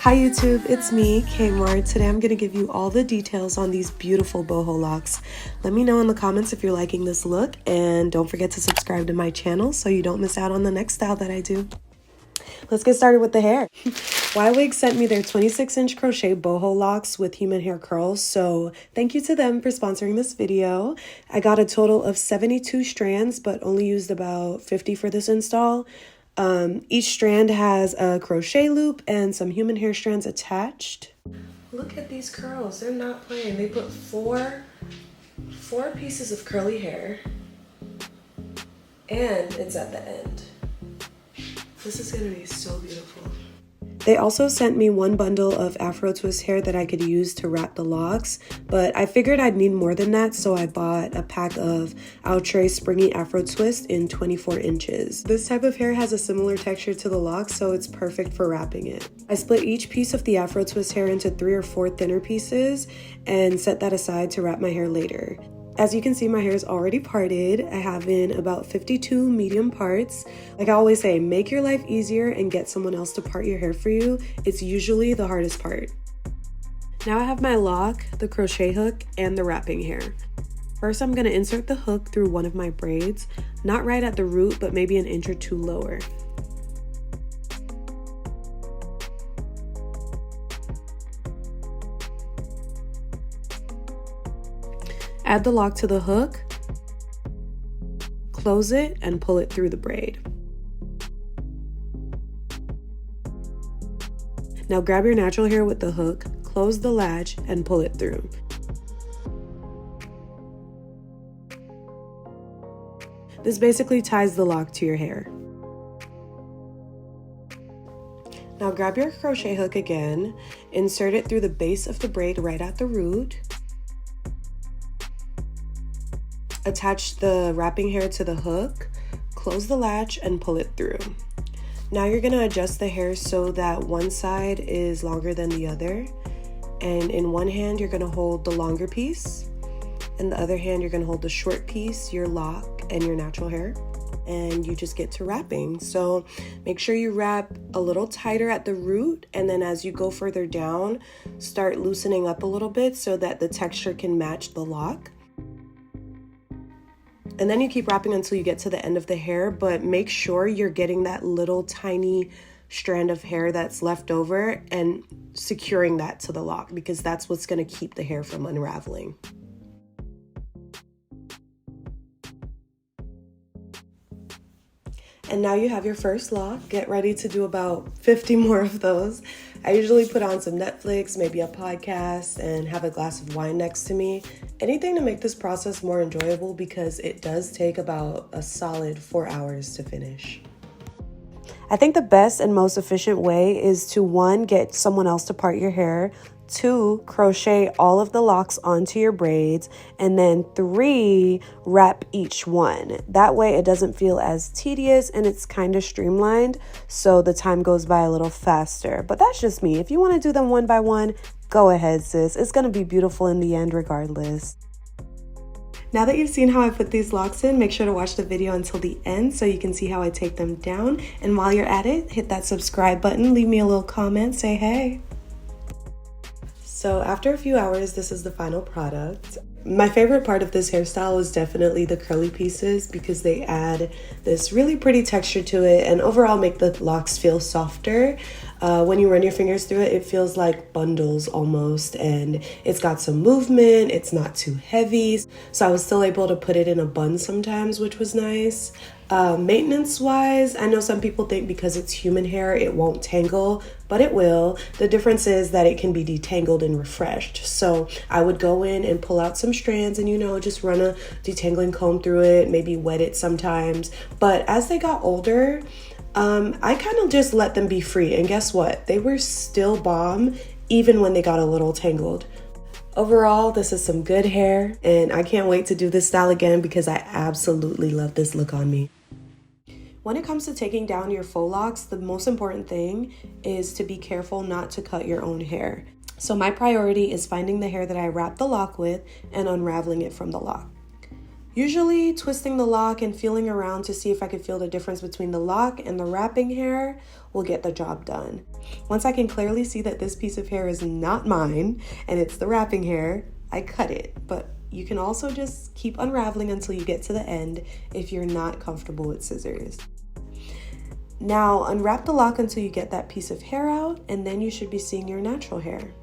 Hi YouTube, it's me, Kmart. Today I'm going to give you all the details on these beautiful boho locks. Let me know in the comments if you're liking this look, and don't forget to subscribe to my channel so you don't miss out on the next style that I do. Let's get started with the hair. Ywigs sent me their 26-inch crochet boho locks with human hair curls, so thank you to them for sponsoring this video. I got a total of 72 strands, but only used about 50 for this install. Each strand has a crochet loop and some human hair strands attached. Look at these curls, they're not playing. They put four pieces of curly hair, and it's at the end. This is gonna be so beautiful. They also sent me one bundle of Afro twist hair that I could use to wrap the locks, but I figured I'd need more than that, so I bought a pack of Outre Springy Afro Twist in 24 inches. This type of hair has a similar texture to the locks, so it's perfect for wrapping it. I split each piece of the Afro Twist hair into 3 or 4 thinner pieces and set that aside to wrap my hair later. As you can see, my hair is already parted. I have in about 52 medium parts. Like I always say, make your life easier and get someone else to part your hair for you. It's usually the hardest part. Now I have my lock, the crochet hook, and the wrapping hair. First, I'm gonna insert the hook through one of my braids, not right at the root, but maybe an inch or two lower. Add the lock to the hook, close it, and pull it through the braid. Now grab your natural hair with the hook, close the latch, and pull it through. This basically ties the lock to your hair. Now grab your crochet hook again, insert it through the base of the braid right at the root. Attach the wrapping hair to the hook, close the latch, and pull it through. Now you're gonna adjust the hair so that one side is longer than the other. And in one hand, you're gonna hold the longer piece. In the other hand, you're gonna hold the short piece, your lock, and your natural hair. And you just get to wrapping. So make sure you wrap a little tighter at the root, and then as you go further down, start loosening up a little bit so that the texture can match the lock. And then you keep wrapping until you get to the end of the hair, but make sure you're getting that little tiny strand of hair that's left over and securing that to the lock, because that's what's gonna keep the hair from unraveling. And now you have your first lock. Get ready to do about 50 more of those. I usually put on some Netflix, maybe a podcast, and have a glass of wine next to me. Anything to make this process more enjoyable, because it does take about a solid 4 hours to finish. I think the best and most efficient way is to 1, get someone else to part your hair, 2, crochet all of the locks onto your braids, and then 3, wrap each one. That way it doesn't feel as tedious and it's kind of streamlined, so the time goes by a little faster. But that's just me. If you want to do them one by one, go ahead, sis. It's going to be beautiful in the end regardless. Now that you've seen how I put these locks in, make sure to watch the video until the end so you can see how I take them down. And while you're at it, hit that subscribe button, leave me a little comment, say hey. So after a few hours, this is the final product. My favorite part of this hairstyle is definitely the curly pieces, because they add this really pretty texture to it and overall make the locks feel softer. When you run your fingers through it, it feels like bundles almost, and it's got some movement, it's not too heavy. So I was still able to put it in a bun sometimes, which was nice. Maintenance wise, I know some people think because it's human hair it won't tangle, but it will. The difference is that it can be detangled and refreshed. So I would go in and pull out some strands and just run a detangling comb through it, maybe wet it sometimes. But as they got older, I kind of just let them be free, and guess what? They were still bomb even when they got a little tangled. Overall, this is some good hair, and I can't wait to do this style again because I absolutely love this look on me. When it comes to taking down your faux locks, the most important thing is to be careful not to cut your own hair. So my priority is finding the hair that I wrap the lock with and unraveling it from the lock. Usually twisting the lock and feeling around to see if I could feel the difference between the lock and the wrapping hair will get the job done. Once I can clearly see that this piece of hair is not mine and it's the wrapping hair, I cut it. But you can also just keep unraveling until you get to the end if you're not comfortable with scissors. Now unwrap the lock until you get that piece of hair out, and then you should be seeing your natural hair.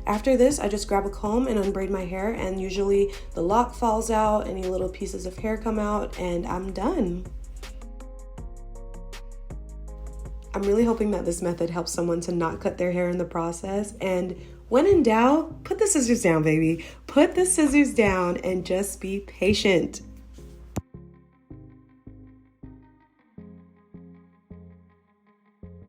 After this, I just grab a comb and unbraid my hair, and usually the lock falls out, any little pieces of hair come out, and I'm done. I'm really hoping that this method helps someone to not cut their hair in the process. And when in doubt, put the scissors down, baby. Put the scissors down and just be patient.